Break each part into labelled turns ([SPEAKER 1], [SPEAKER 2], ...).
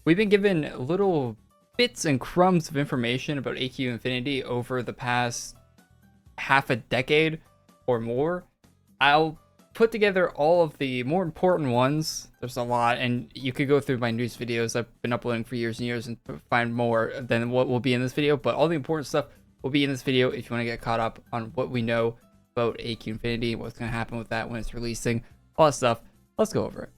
[SPEAKER 1] we've been given little bits and crumbs of information about AQ Infinity over the past half a decade or more. I'll put together all of the more important ones. There's a lot, and you could go through my news videos I've been uploading for years and years and find more than what will be in this video, but all the important stuff will be in this video if you want to get caught up on what we know about AQ Infinity, what's going to happen with that when it's releasing, all that stuff. Let's go over it.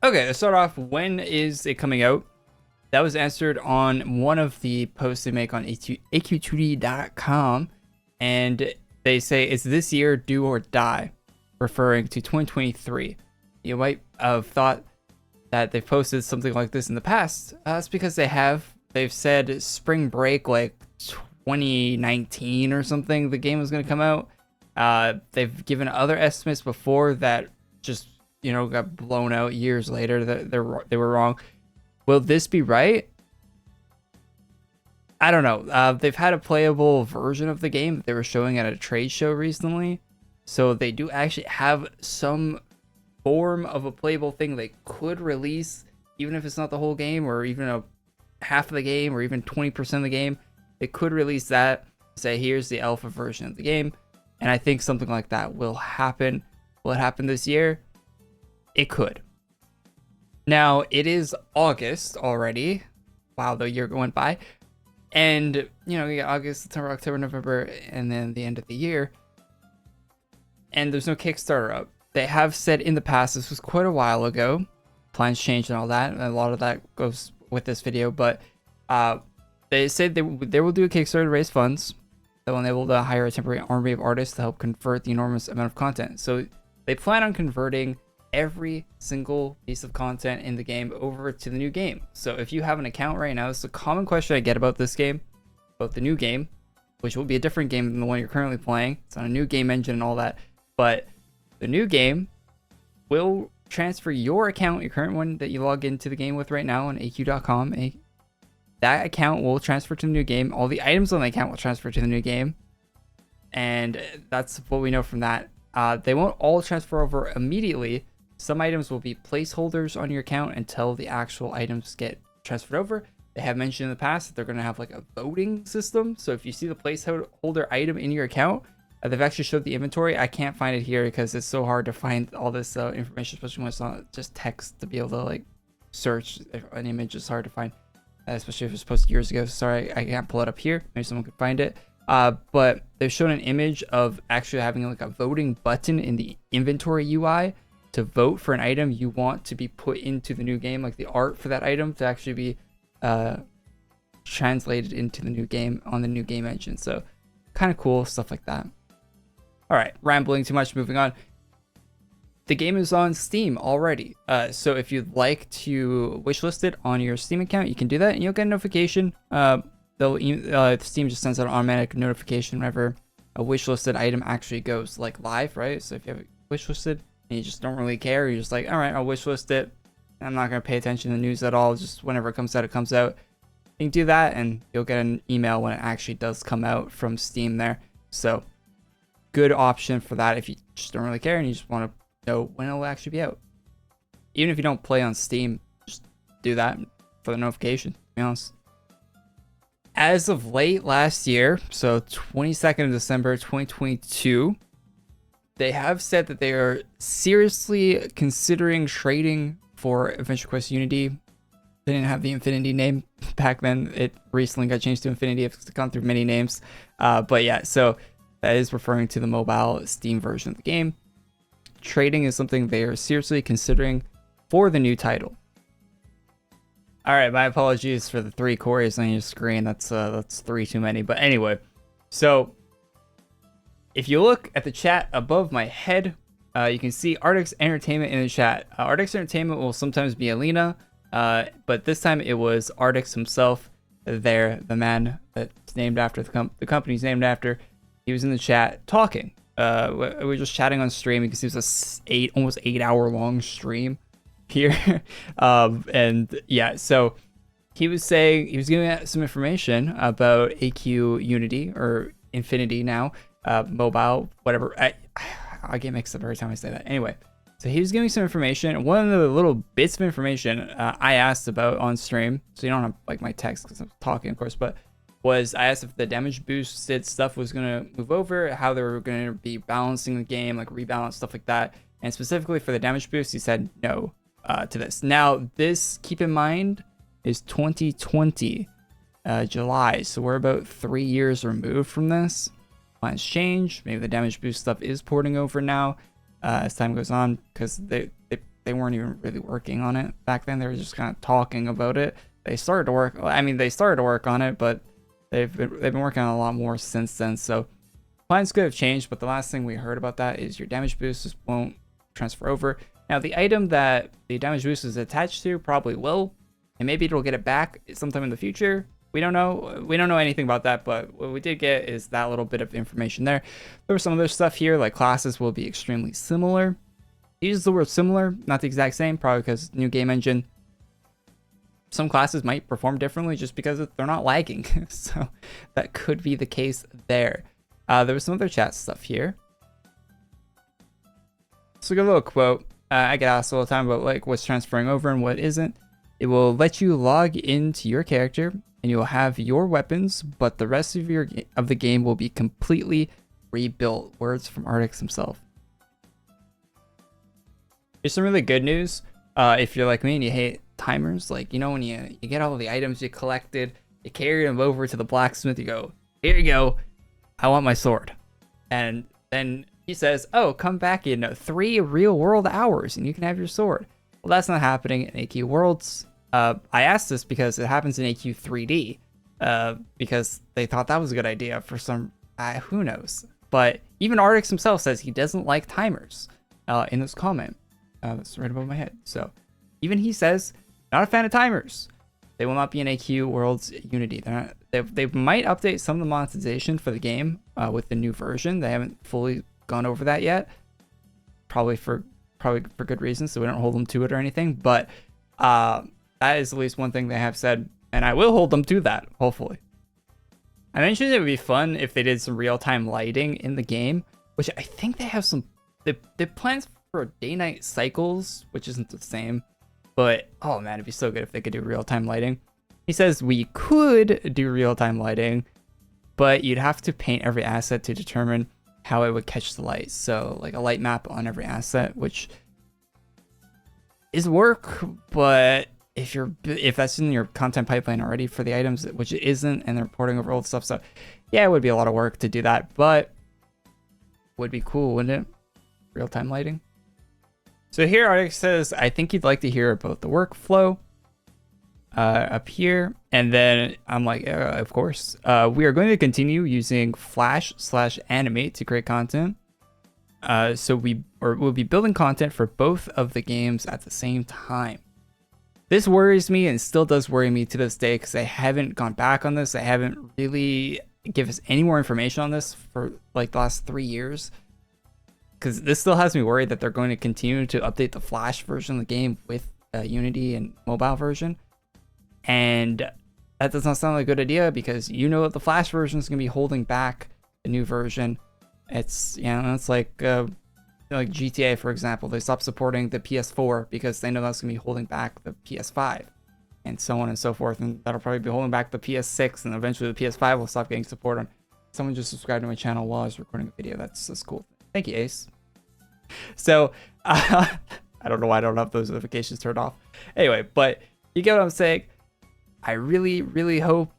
[SPEAKER 1] Okay, let's start off. When is it coming out? That was answered on one of the posts they make on AQW.com, and they say it's this year, do or die, referring to 2023. You might have thought that they've posted something like this in the past. That's because they have. They've said spring break, like 2019 or something, the game was going to come out. They've given other estimates before that just, got blown out years later. They were wrong. Will this be right? I don't know. They've had a playable version of the game that they were showing at a trade show recently. So they do actually have some form of a playable thing they could release, even if it's not the whole game or even a half of the game or even 20% of the game. They could release that, say, here's the alpha version of the game. And I think something like that will happen. Will it happen this year? It could. Now, it is August already. Wow, the year went by. And, you got August, September, October, November, and then the end of the year. And there's no Kickstarter up. They have said in the past, this was quite a while ago, plans changed and all that, and a lot of that goes with this video, but they said they will do a Kickstarter to raise funds that will enable to hire a temporary army of artists to help convert the enormous amount of content. So they plan on converting every single piece of content in the game over to the new game. So if you have an account right now, it's a common question I get about this game, about the new game, which will be a different game than the one you're currently playing. It's on a new game engine and all that, but the new game will transfer your account, your current one that you log into the game with right now on AQ.com. That account will transfer to the new game. All the items on the account will transfer to the new game. And that's what we know from that. They won't all transfer over immediately. Some items will be placeholders on your account until the actual items get transferred over. They have mentioned in the past that they're going to have like a voting system. So if you see the placeholder item in your account, they've actually showed the inventory. I can't find it here because it's so hard to find all this information, especially when it's not just text to be able to like search an image. Is hard to find, especially if it was posted years ago. Sorry, I can't pull it up here. Maybe someone could find it. But they've shown an image of actually having like a voting button in the inventory UI to vote for an item you want to be put into the new game, like the art for that item to actually be translated into the new game on the new game engine. So kind of cool stuff like that. All right, rambling too much, moving on. The game is on Steam already. So if you'd like to wishlist it on your Steam account, you can do that and you'll get a notification. Steam just sends out an automatic notification whenever a wishlisted item actually goes like live, right? So if you have it wishlisted and you just don't really care, you're just like, all right, I'll wishlist it. I'm not going to pay attention to the news at all. Just whenever it comes out, it comes out. You can do that and you'll get an email when it actually does come out from Steam there. So good option for that if you just don't really care and you just want to know when it'll actually be out. Even if you don't play on Steam, just do that for the notification, to be honest. As of late last year, so 22nd of December 2022, they have said that they are seriously considering trading for Adventure Quest Unity. They didn't have the Infinity name back then. It recently got changed to Infinity. It's gone through many names. But yeah, so that is referring to the mobile Steam version of the game. Trading is something they are seriously considering for the new title. All right, my apologies for the 3 Koreys on your screen. That's 3 too many. But anyway, so if you look at the chat above my head, you can see Artix Entertainment in the chat. Artix Entertainment will sometimes be Alina, but this time it was Artix himself there, the man that's named after the company's named after. He was in the chat talking. We were just chatting on stream. You can see it was almost 8 hour long stream here. And yeah, so he was saying, he was giving out some information about AQ Unity or Infinity now, mobile, whatever. I get mixed up every time I say that. Anyway, So he was giving some information. One of the little bits of information I asked about on stream, so you don't have like my text because I'm talking, of course, but was I asked if the damage boosted stuff was going to move over, how they were going to be balancing the game, like rebalance, stuff like that. And specifically for the damage boost, he said no to this. Now, this, keep in mind, is 2020, July. So we're about 3 years removed from this. Plans change. Maybe the damage boost stuff is porting over now as time goes on, because they weren't even really working on it back then. They were just kind of talking about it. They started to work. I mean, they started to work on it, but they've been working on a lot more since then. So plans could have changed, but the last thing we heard about that is your damage boost just won't transfer over. Now, the item that the damage boost is attached to probably will, and maybe it'll get it back sometime in the future. We don't know. We don't know anything about that, but what we did get is that little bit of information there. There was some other stuff here, like classes will be extremely similar. He uses the word similar, not the exact same, probably because new game engine. Some classes might perform differently just because they're not lagging. So that could be the case there. There was some other chat stuff here. So a little quote. I get asked all the time about like what's transferring over and what isn't. It will let you log into your character and you will have your weapons, but the rest of the game will be completely rebuilt. Words from Artix himself. Here's some really good news. If you're like me and you hate timers, like, you know, when you get all the items you collected, you carry them over to the blacksmith, you go, here you go, I want my sword. And then he says, oh, come back in 3 real world hours and you can have your sword. Well, that's not happening in AQ Worlds. I asked this because it happens in AQ 3D, because they thought that was a good idea for some, who knows. But even Artix himself says he doesn't like timers in this comment. That's right above my head. So even he says, not a fan of timers. They will not be in AQ Worlds Unity. They might update some of the monetization for the game with the new version. They haven't fully gone over that yet. Probably for good reasons, so we don't hold them to it or anything. But that is at least one thing they have said, and I will hold them to that, hopefully. I mentioned it would be fun if they did some real-time lighting in the game, which I think they have some. They plans for day-night cycles, which isn't the same. But, oh man, it'd be so good if they could do real-time lighting. He says we could do real-time lighting, but you'd have to paint every asset to determine how it would catch the light. So, like a light map on every asset, which is work, but if that's in your content pipeline already for the items, which it isn't, and they're porting over old stuff, so yeah, it would be a lot of work to do that, but would be cool, wouldn't it? Real-time lighting. So here Artix says, I think you'd like to hear about the workflow up here. And then I'm like, of course. We are going to continue using Flash/Animate to create content. So we'll be building content for both of the games at the same time. This worries me and still does worry me to this day because I haven't gone back on this. I haven't really given us any more information on this for like the last 3 years. Because this still has me worried that they're going to continue to update the Flash version of the game with Unity and mobile version. And that does not sound like a good idea because you know that the Flash version is going to be holding back the new version. It's, you know, it's like GTA, for example. They stopped supporting the PS4 because they know that's going to be holding back the PS5 and so on and so forth. And that'll probably be holding back the PS6 and eventually the PS5 will stop getting support on. Someone just subscribed to my channel while I was recording a video. That's cool. Thank you, Ace. So, I don't know why I don't have those notifications turned off. Anyway, but you get what I'm saying. I really, really hope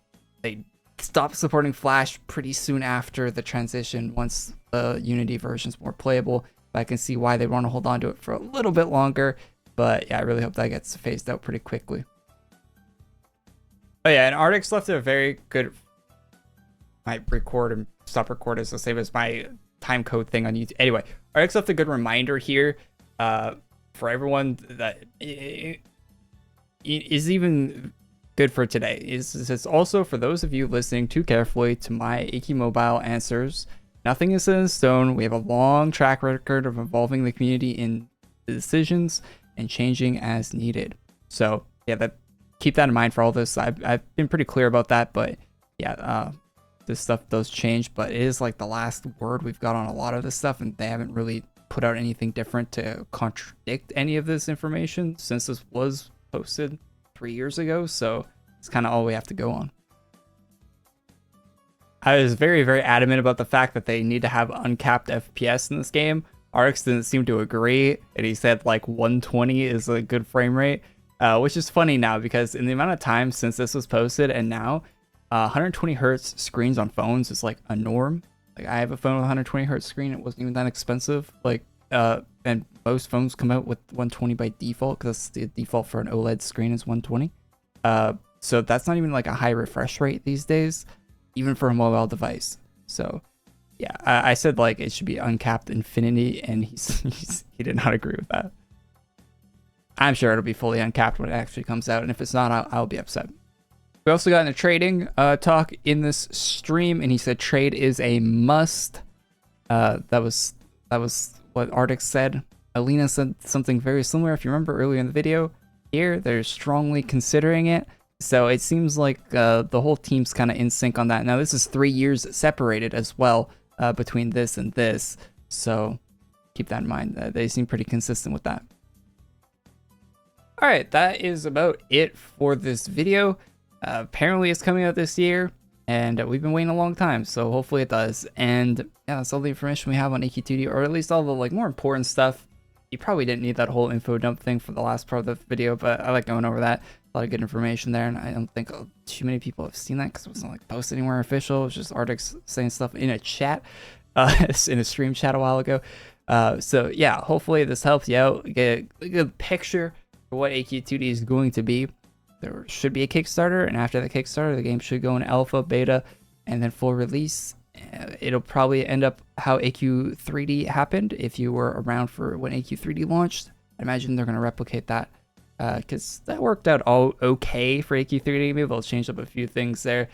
[SPEAKER 1] they stop supporting Flash pretty soon after the transition, once the Unity version is more playable. But I can see why they want to hold on to it for a little bit longer. But yeah, I really hope that gets phased out pretty quickly. Oh yeah, and Artix left a very good... My record and stop record is the same as my time code thing on YouTube. Anyway, Artix left a good reminder here for everyone that is even good for today. It's also for those of you listening too carefully to my AQ Mobile answers. Nothing is set in stone. We have a long track record of involving the community in the decisions and changing as needed. So yeah, keep that in mind for all this. I've been pretty clear about that, but yeah, this stuff does change, but it is like the last word we've got on a lot of this stuff, and they haven't really put out anything different to contradict any of this information since this was posted 3 years ago. So it's kind of all we have to go on. I was very, very adamant about the fact that they need to have uncapped FPS in this game. Arx didn't seem to agree, and he said like 120 is a good frame rate, which is funny now because in the amount of time since this was posted and now, 120 hertz screens on phones is like a norm. Like I have a phone with 120 hertz screen. It wasn't even that expensive. Like, and most phones come out with 120 by default because the default for an OLED screen is 120. So that's not even like a high refresh rate these days, even for a mobile device. So yeah, I said like it should be uncapped infinity, and he did not agree with that. I'm sure it'll be fully uncapped when it actually comes out, and if it's not, I'll be upset. We also got in a trading talk in this stream, and he said trade is a must. That was what Arctic said. Alina said something very similar, if you remember earlier in the video. Here, they're strongly considering it. So it seems like the whole team's kind of in sync on that. Now, this is 3 years separated as well between this and this. So keep that in mind. They seem pretty consistent with that. All right, that is about it for this video. Apparently, it's coming out this year, and we've been waiting a long time. So hopefully it does. And yeah, that's all the information we have on AQW, or at least all the like more important stuff. You probably didn't need that whole info dump thing for the last part of the video, but I like going over that. A lot of good information there, and I don't think too many people have seen that because it wasn't like posted anywhere official. It was just Arctic saying stuff in a chat, in a stream chat a while ago. So yeah, hopefully this helps you out. Get a good picture for what AQ2D is going to be. There should be a Kickstarter, and after the Kickstarter, the game should go in alpha, beta, and then full release. It'll probably end up how AQ3D happened if you were around for when AQ3D launched. I imagine they're going to replicate that because that worked out all okay for AQ3D. Maybe they'll change up a few things there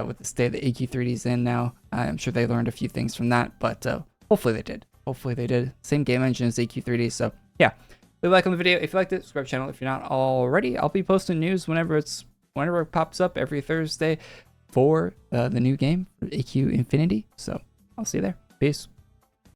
[SPEAKER 1] with the state that AQ3D is in now. I'm sure they learned a few things from that, but hopefully they did. Hopefully they did. Same game engine as AQ3D, so yeah. Leave a like on the video if you liked it. Subscribe to the channel if you're not already. I'll be posting news whenever it pops up every Thursday for the new game for AQ Infinity. So I'll see you there. Peace.